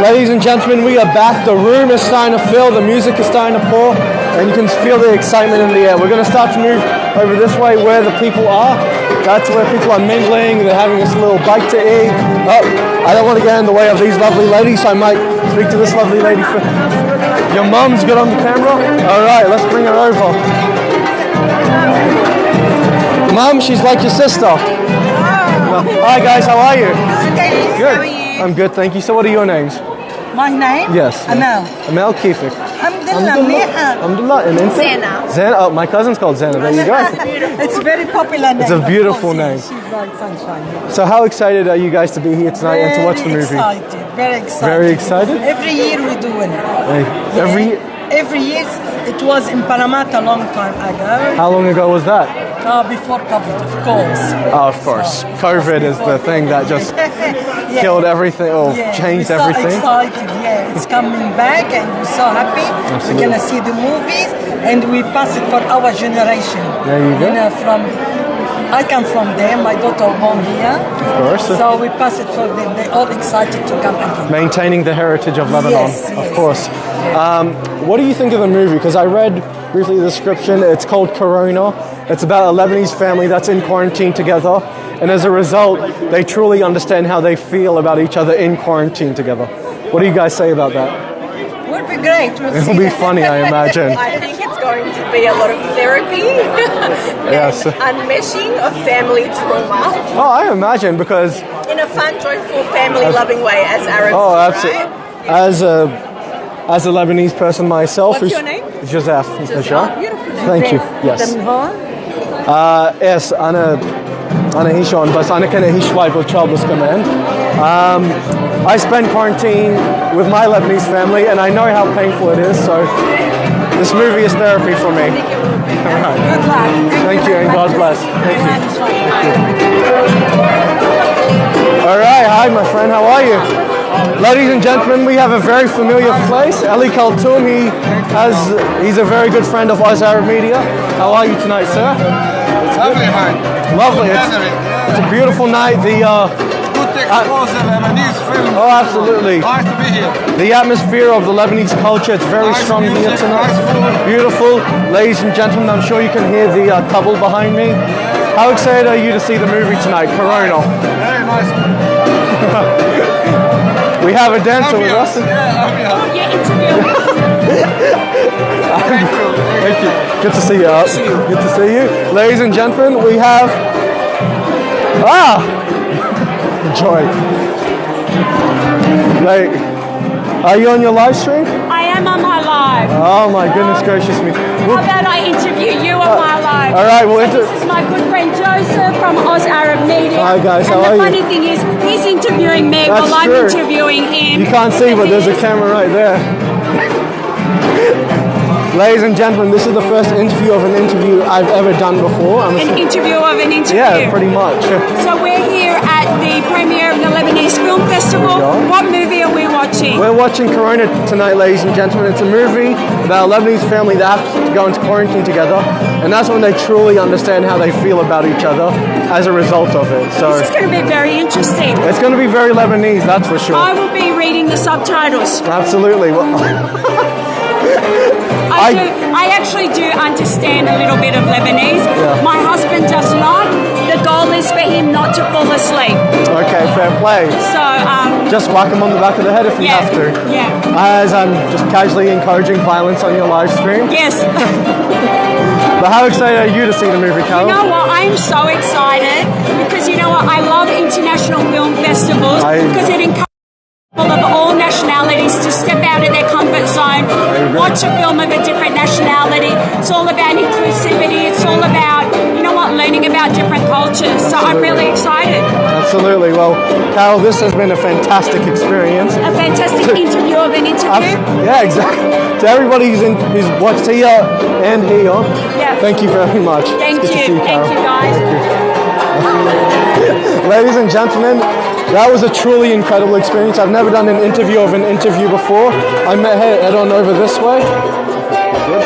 Ladies and gentlemen, we are back. The room is starting to fill, the music is starting to pour, and you can feel the excitement in the air. We're going to start to move over this way where the people are. That's where people are mingling, they're having this little bite to eat. Oh, I don't want to get in the way of these lovely ladies, so I might speak to this lovely lady first. Your mum's good on the camera? Alright, let's bring her over. Mum, she's like your sister. Hi guys, how are you? Good. How are you? I'm good, thank you. So what are your names? My name? Yes. Amel Kifik. Alhamdulillah. And Zena. Zena. Oh, my cousin's called Zena. There you go. It's a very popular name. It's a beautiful name. She's like sunshine. So how excited are you guys to be here tonight and to watch the movie? Very excited. Very excited? Every year we do it. Every year it was in Panama a long time ago. How long ago was that? Before COVID, of course. Oh, of course. So, COVID is the thing that just killed everything or changed everything. We're so excited, it's coming back and we're so happy. Absolutely. We're going to see the movies and we pass it for our generation. There you go. I come from there, my daughter born here. Of course. So we pass it for them. They're all excited to come again. Maintaining the heritage of Lebanon, of course. What do you think of the movie? Because I read briefly the description. It's called Corona. It's about a Lebanese family that's in quarantine together. And as a result, they truly understand how they feel about each other in quarantine together. What do you guys say about that? Would be great. It'll be funny, I imagine. I think it's going to be a lot of therapy Yes. and unmeshing of family trauma. Oh, I imagine, because... In a fun, joyful, family-loving way, as Arabs Oh, do, absolutely. right? As a Lebanese person myself... What's your name? Joseph. Joseph. Beautiful name. Thank you. Yes. Yes, أنا هيشون بس أنا كنا هيش شوي بالشغل كمان. I spend quarantine with my Lebanese family and I know how painful it is, so this movie is therapy for me. All right. Good luck. Thank you and God bless. Thank you. All right, hi my friend, how are you? Ladies and gentlemen, we have a very familiar place. Ali Khaltoum, he's a very good friend of Oz Arab Media. How are you tonight, sir? It's lovely, man. Lovely. It's a beautiful night. Good to expose the Lebanese film. Oh, absolutely. Nice to be here. The atmosphere of the Lebanese culture, it's very Nice strong music, here tonight. nice food. Beautiful. Ladies and gentlemen, I'm sure you can hear the couple behind me. How excited are you to see the movie tonight, Corona? Very nice. We have a dancer with us. Thank you. Good to see you. Good to see you. Ladies and gentlemen, we have... Joy. Are you on your live stream? I am on my live. Oh my goodness gracious me. How about I interview you on my live? All right, This is my good friend Joseph from Oz Arab Media. Hi guys, how are you? And the funny thing is, he's interviewing me That's while I'm true. interviewing him. You can't see, but there's a camera right there. Ladies and gentlemen, this is the first interview of an interview I've ever done before. An interview of an interview. Yeah, pretty much. So we're here at the premiere of the Lebanese Film Festival. What movie are we watching? We're watching Corona tonight, ladies and gentlemen. It's a movie about a Lebanese family that have to go into quarantine together, and that's when they truly understand how they feel about each other as a result of it. So This is going to be very interesting. it's going to be very Lebanese, that's for sure. I will be reading the subtitles. Absolutely. I actually do understand a little bit of Lebanese. Yeah. My husband does not. The goal is for him not to fall asleep. Okay, fair play. So, Just whack him on the back of the head if you have to. Yeah. As I'm just casually encouraging violence on your live stream. Yes. But how excited are you to see the movie, Carol? You know what? I'm so excited because you know what? I love international film festivals because it encourages people of all nationalities to step out of their comfort zone, watch a film of a different nationality. It's all about inclusivity. It's all about, you know what, learning about different cultures. So I'm really excited. Absolutely. Well, Carol, this has been a fantastic experience. A fantastic interview of an interview. Yeah, exactly. To everybody who's watched here and here, thank you very much. Thank It's good to see you. Carol. Thank you, guys. Ladies and gentlemen, that was a truly incredible experience. I've never done an interview of an interview before. I met her head on over this way. Good.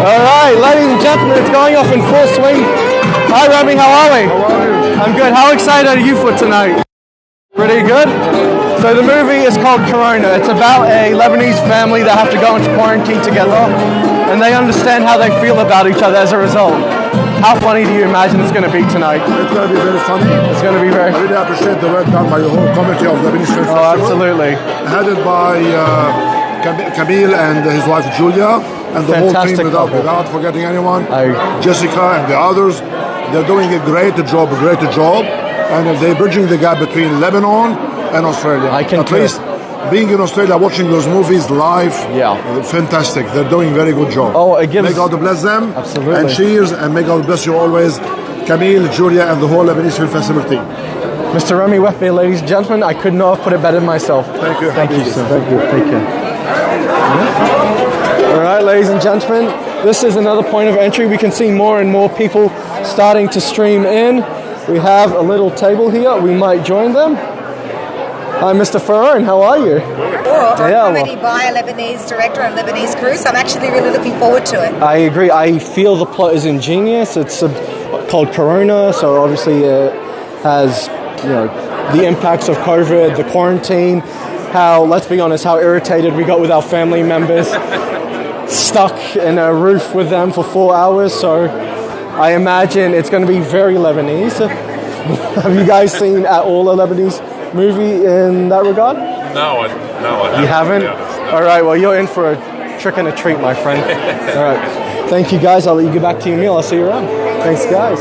All right, ladies and gentlemen, it's going off in full swing. Hi, Remy. How are we? How are you? I'm good. How excited are you for tonight? Pretty good. So the movie is called Corona. It's about a Lebanese family that have to go into quarantine together, and they understand how they feel about each other as a result. How funny do you imagine it's going to be tonight? It's going to be very funny. It's going to be very. I really appreciate the work done by the whole committee of Lebanese Film Festival. Oh, absolutely. Headed by Camille and his wife Julia, and the Fantastic whole team couple. without forgetting anyone. Jessica and the others. They're doing a great job, and they're bridging the gap between Lebanon and Australia. I can At least being in Australia, watching those movies live, fantastic. They're doing a very good job. Oh, it gives. May God bless them. Absolutely. And cheers, and may God bless you always, Camille, Julia, and the whole Lebanese Film Festival team. Mr. Remy Wefbe, ladies and gentlemen, I could not have put it better myself. Thank you. Thank you, sir. Thank you. Take care. All right, ladies and gentlemen, this is another point of entry. We can see more and more people starting to stream in. We have a little table here. We might join them. Hi, Mr. Farron. How are you? I'm already by a Lebanese director and Lebanese crew, so I'm actually really looking forward to it. I agree. I feel the plot is ingenious. It's called Corona, so obviously it has, the impacts of COVID, the quarantine, how, let's be honest, how irritated we got with our family members, stuck in a roof with them for 4 hours. So I imagine it's going to be very Lebanese. Have you guys seen at all a Lebanese movie in that regard? No, I haven't. You haven't? All right, well, you're in for a trick and a treat, my friend. All right. Thank you, guys. I'll let you get back to your meal. I'll see you around. Thanks, guys.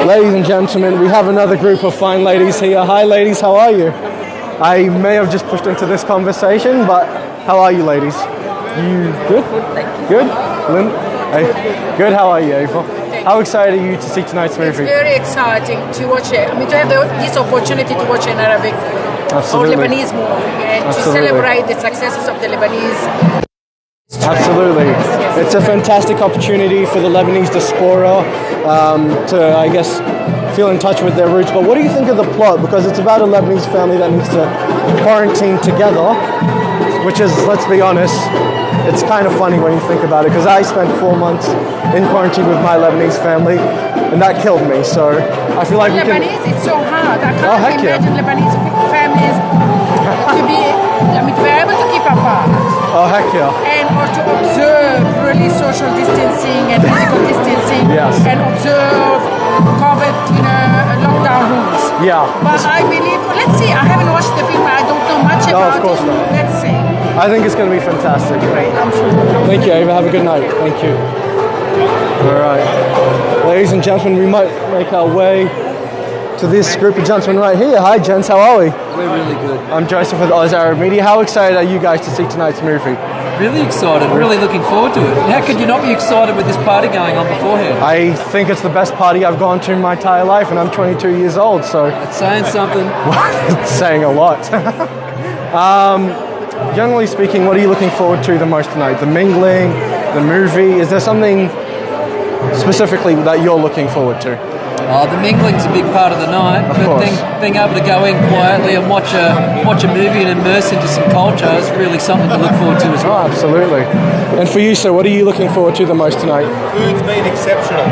Ladies and gentlemen, we have another group of fine ladies here. Hi, ladies. How are you? I may have just pushed into this conversation, but how are you, ladies? You good? Good? Lynn? Hey. Good. How are you, Ava? How excited are you to see tonight's movie? It's very exciting to watch it. I mean, to have this opportunity to watch an Arabic or Lebanese movie and to celebrate the successes of the Lebanese. Absolutely. It's a fantastic opportunity for the Lebanese diaspora to, I guess, feel in touch with their roots. But what do you think of the plot? Because it's about a Lebanese family that needs to quarantine together, which is, let's be honest, it's kind of funny when you think about it, because I spent 4 months in quarantine with my Lebanese family, and that killed me. So I feel like Lebanese, it's so hard. I can't imagine Lebanese families to be able to keep apart. Oh, heck yeah. And or to observe really social distancing and physical distancing and observe COVID, lockdown rules. Yeah. But I believe, let's see, I haven't watched the film, I don't know much about of course it. Not. Let's see. I think it's going to be fantastic. Great, I'm sure. Thank you, Ava. Have a good night. Thank you. All right. Ladies and gentlemen, we might make our way to this group of gentlemen right here. Hi, gents. How are we? We're really good. I'm Joseph with Oz Arab Media. How excited are you guys to see tonight's movie? Really excited. Really looking forward to it. How could you not be excited with this party going on beforehand? I think it's the best party I've gone to in my entire life, and I'm 22 years old, so... It's saying something. It's saying a lot. Generally speaking, what are you looking forward to the most tonight? The mingling, the movie? Is there something specifically that you're looking forward to? The mingling's a big part of the night, but being able to go in quietly and watch a movie and immerse into some culture is really something to look forward to as well. Oh, absolutely. And for you, sir, what are you looking forward to the most tonight? Food's been exceptional.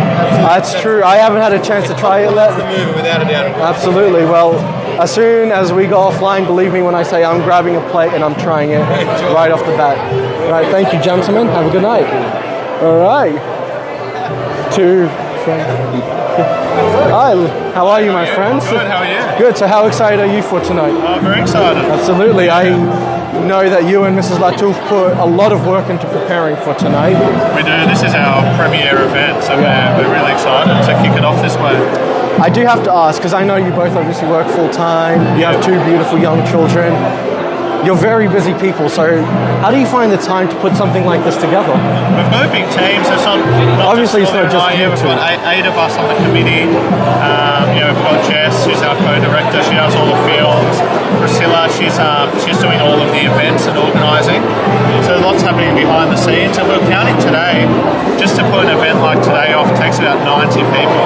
That's true. I haven't had a chance to try it yet. The movie, without a doubt. Absolutely. Well, as soon as we go offline, believe me when I say I'm grabbing a plate and I'm trying it right off the bat. All right, thank you, gentlemen. Have a good night. All right. Hi, how are you, my friends? Good, how are you? Good, so how excited are you for tonight? I'm very excited. Absolutely. I know that you and Mrs. Latouf put a lot of work into preparing for tonight. We do. This is our premiere event, so we're really excited to kick it off this way. I do have to ask, because I know you both obviously work full-time, you have 2 beautiful young children. You're very busy people, so how do you find the time to put something like this together? We've got a big team, so obviously it's not just you We've got 8 of us on the committee. We've got Jess, who's our co-director. She does all the films. Priscilla, she's doing all of the events and organising. So lots happening behind the scenes, and we're counting today. Just to put an event like today off takes about 90 people,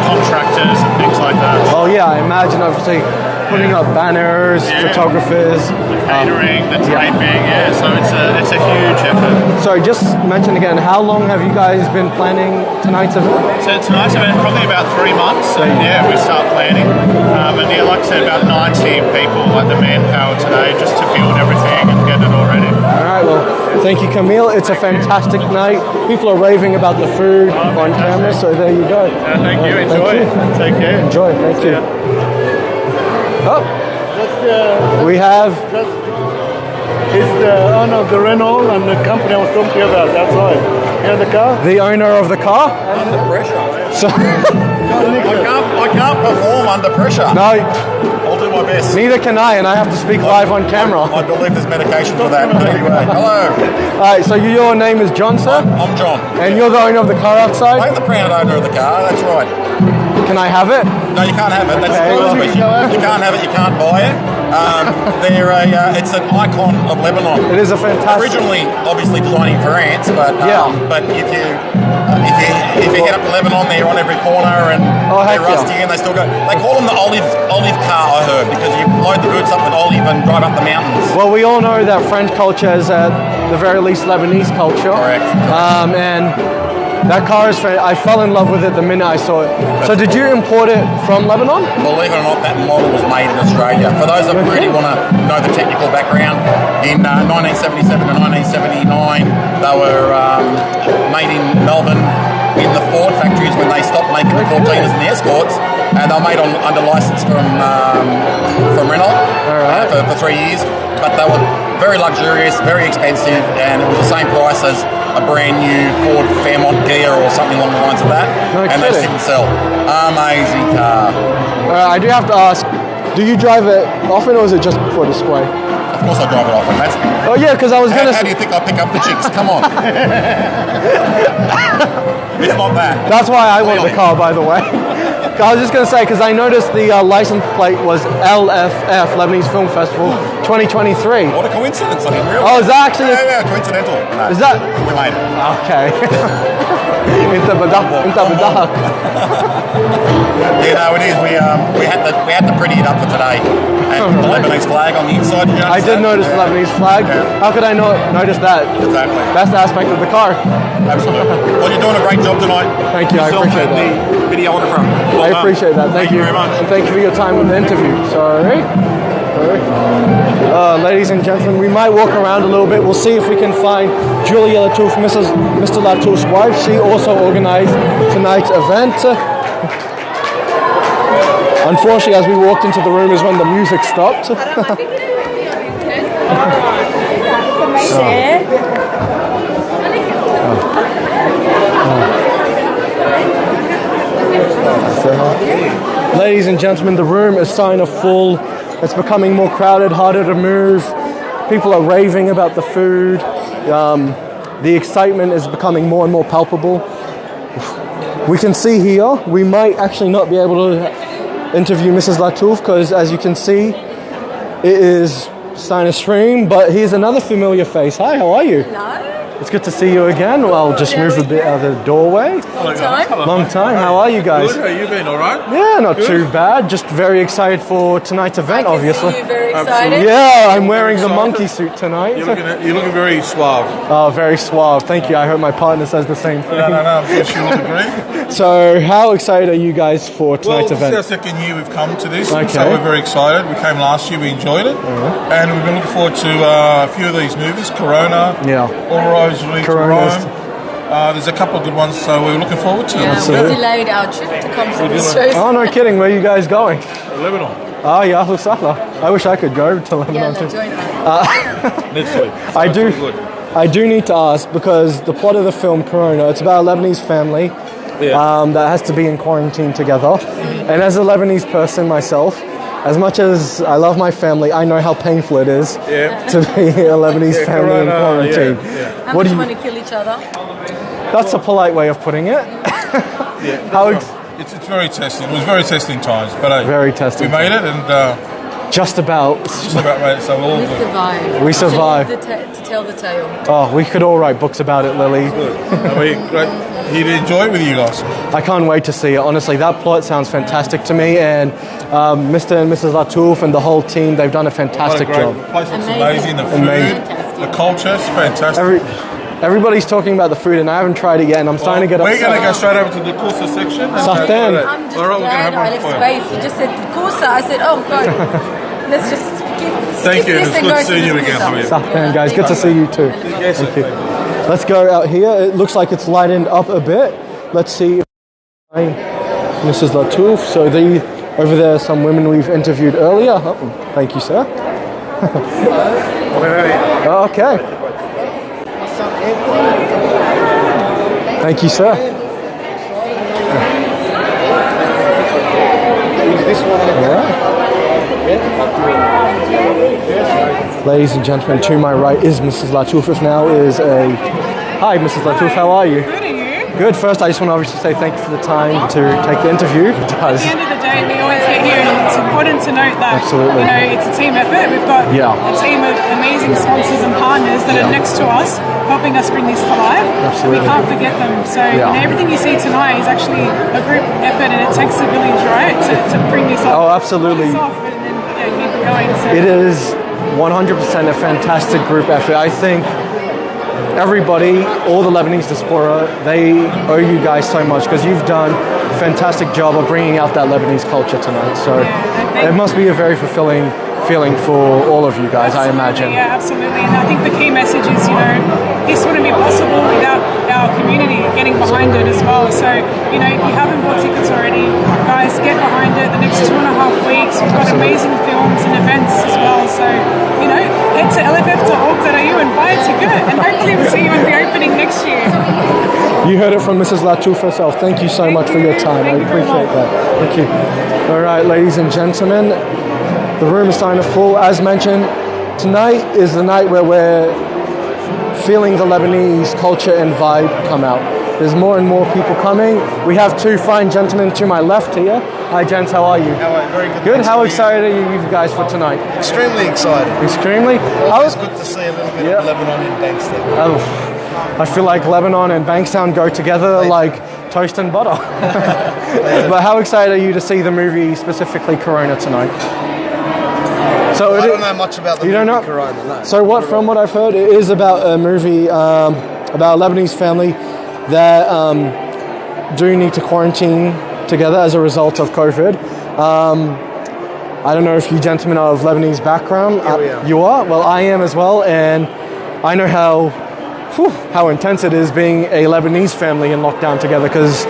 contractors and things like that. Oh yeah, I imagine obviously putting up banners, photographers. the catering, the draping. Yeah, so it's a huge effort. Sorry, just mention again, how long have you guys been planning tonight's event? So tonight's event probably about 3 months. And we start planning. And like I said, about 90 people at the manpower today just to build everything and get it all ready. All right, well, thank you, Camille. It's a fantastic night. People are raving about the food on camera, so there you go. Thank you. Enjoy. Take care. Enjoy. Thank you. Oh, we have. It's the owner of the Renault and the company I was talking to you about. That's right. You know the car? The owner of the car? Under pressure. So, I can't perform under pressure. No. I'll do my best. Neither can I, and I have to speak live on camera. I believe there's medication for that. But anyway, hello. All right, so your name is John, sir? I'm John. And you're the owner of the car outside? I'm the proud owner of the car, that's right. Can I have it? No, you can't have it. That's the first question. You can't have it, you can't buy it. It's an icon of Lebanon. It is a fantastic. Originally, obviously designed in France, but if you head up to Lebanon, they're on every corner and they're rusty and they still go. They call them the olive car, I heard, because you load the goods up with olive and drive up the mountains. Well, we all know that French culture is at the very least Lebanese culture. Correct. And that car is I fell in love with it the minute I saw it. So did you import it from Lebanon? Believe it or not, that model was made in Australia. For those that really want to know the technical background, in 1977 to 1979, they were made in Melbourne in the Ford factories when they stopped making the 14ers and the Escorts, and they were made under license from Renault for 3 years. But they were very luxurious, very expensive, and it was the same price as a brand new Ford Fairmont Ghia or something along the lines of that. And those didn't sell. Amazing car. I do have to ask, do you drive it often or is it just for display? Of course I drive it often. Oh yeah, because I was going to... How do you think I pick up the chicks? Come on. It's not that. That's why I want the car, by the way. I was just going to say, because I noticed the license plate was LFF, Lebanese Film Festival 2023. What a coincidence, I didn't realize. Oh, is that actually... Yeah, coincidental. No, is that... We made it. Okay. Inta badahak. Yeah, no, it is. We had to pretty it up for today. And the Lebanese flag on the inside. Did you notice I did notice the Lebanese flag. Yeah. How could I not notice that? Exactly. Best aspect of the car. Absolutely. Well, you're doing a great job tonight. Thank you. I appreciate that. The videographer. I appreciate that. Thank you very much. And thank you for your time with the interview. Sorry. Ladies and gentlemen, we might walk around a little bit. We'll see if we can find Julia Latouf, Mr. Latouf's wife. She also organized tonight's event. Unfortunately, as we walked into the room is when the music stopped. Ladies and gentlemen, the room is starting to full. It's becoming more crowded, harder to move. People are raving about the food. The excitement is becoming more and more palpable. We can see here, we might actually not be able to interview Mrs. Latouf because, as you can see, it is starting to stream. But here's another familiar face. Hi, how are you? Hello. It's good to see you again. Well, just move a bit out of the doorway. Long time. Long time. How are you guys? Good. How you been? All right? Yeah, not too bad. Just very excited for tonight's event, obviously. You're very excited. Yeah, I'm wearing the monkey suit tonight. You're looking very suave. Oh, very suave. Thank you. I hope my partner says the same thing. No, I'm sure she will agree. So, how excited are you guys for tonight's event? This is our second year we've come to this, Okay. so we're very excited. We came last year, we enjoyed it, and we've been looking forward to a few of these movies, Corona, All Roads Lead to Rome. There's a couple of good ones, so we're looking forward to it. We delayed our trip to come to this show. Oh, no kidding. Where are you guys going? Lebanon. Oh, yeah, Ahlu Sahla. I wish I could go to Lebanon too. Join us. Next week. I do need to ask, because the plot of the film Corona, it's about a Lebanese family that has to be in quarantine together. And as a Lebanese person myself, as much as I love my family, I know how painful it is to be a Lebanese family in quarantine. How much want to kill each other? That's a polite way of putting it. It's very testing. It was very testing times, but very testing. We made it, and Just about. Just about, mate. So we're all We good. survived. We survived. To tell the tale. Oh, we could all write books about it, Lily. Great. He'd enjoy it with you guys. I can't wait to see it. Honestly, that plot sounds fantastic to me, and Mr. and Mrs. Latouf and the whole team, they've done a fantastic job. The place looks amazing. The food, the culture is fantastic. Everybody's talking about the food, and I haven't tried it yet, and I'm starting to get upset. We're going to go straight over to the Kursa section. Saftan. I'm just glad I left space. He just said Kursa. I said, oh God, let's just Thank you. It's good seeing you again, Hamid. Saftan, guys. Good to see you too. Thank you. Let's go out here. It looks like it's lightened up a bit. Let's see if Mrs. Latouf. So over there are some women we've interviewed earlier. Oh, thank you, sir. Okay. Thank you, sir. Ladies and gentlemen, to my right is Mrs. Latouf. Now is a... Hi, Mrs. Latouf, how are you? Good, are you? Good. First, I just want to obviously say thank you for the time to take the interview. At the end of the day, we always get here, and it's important to note that Absolutely. It's a team effort. We've got a team of amazing sponsors and partners that are next to us, helping us bring this to life. Absolutely. We can't forget them. So everything you see tonight is actually a group effort, and it takes a village, right, to bring this up. Oh, absolutely. Off and then keep it going. So. It is 100% a fantastic group effort. I think everybody, all the Lebanese diaspora, they owe you guys so much because you've done a fantastic job of bringing out that Lebanese culture tonight. So it must be a very fulfilling feeling for all of you guys, I imagine. Yeah, absolutely. And I think the key message is, this wouldn't be possible without our community getting behind it as well. So, if you haven't bought tickets already, guys, get behind it. The next 2.5 weeks, we've got amazing films and events as well. So, head to lff.org.au and buy a ticket. And hopefully we'll see you at the opening next year. You heard it from Mrs. Latouf herself. Thank you so much for your time. I appreciate that. Thank you. All right, ladies and gentlemen, the room is starting to full. As mentioned, tonight is the night where we're feeling the Lebanese culture and vibe come out. There's more and more people coming. We have two fine gentlemen to my left here. Hi, gents. How are you? How are you? Very good. Good. How excited are you guys for tonight? Extremely excited. Extremely. Always good to see a little bit of Lebanon in Bankstown. I feel like Lebanon and Bankstown go together like toast and butter. But how excited are you to see the movie, specifically Corona, tonight? So I don't know much about the movie Corona. No. So from what I've heard, it is about a movie about a Lebanese family that do need to quarantine together as a result of COVID. I don't know if you gentlemen are of Lebanese background. Yeah, we are. You are? Well, I am as well, and I know how intense it is being a Lebanese family in lockdown together, because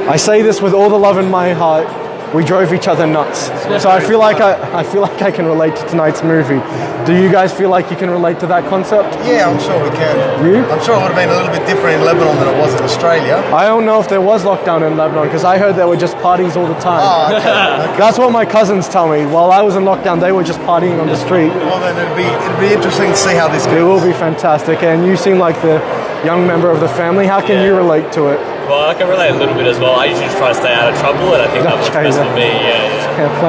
I say this with all the love in my heart. We drove each other nuts. So I feel like I can relate to tonight's movie. Do you guys feel like you can relate to that concept? Yeah, I'm sure we can. You? I'm sure it would have been a little bit different in Lebanon than it was in Australia. I don't know if there was lockdown in Lebanon, because I heard there were just parties all the time. Oh, okay. That's what my cousins tell me. While I was in lockdown, they were just partying on the street. Well, then it'd be interesting to see how this goes. It will be fantastic, and you seem like the young member of the family. How can you relate to it? Well, I can relate a little bit as well. I usually just try to stay out of trouble, and I think that works best for me.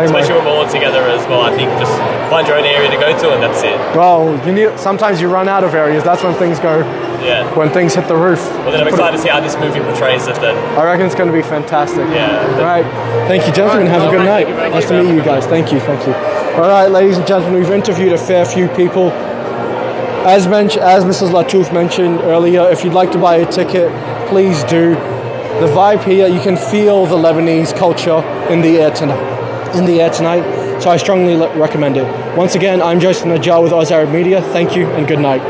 Especially when we're all together as well. I think just find your own area to go to, and that's it. Well, sometimes you run out of areas. That's when things go. Yeah. When things hit the roof. Well, then I'm excited to see how this movie portrays it. Then I reckon it's going to be fantastic. Yeah. All right. Thank you, gentlemen. Have a good night. Nice to meet you guys. Thank you. All right, ladies and gentlemen, we've interviewed a fair few people. As Mrs. Latouf mentioned earlier, if you'd like to buy a ticket, please do. The vibe here, you can feel the Lebanese culture in the air tonight. So I strongly recommend it. Once again, I'm Joseph Najjar with Oz Arab Media. Thank you and good night.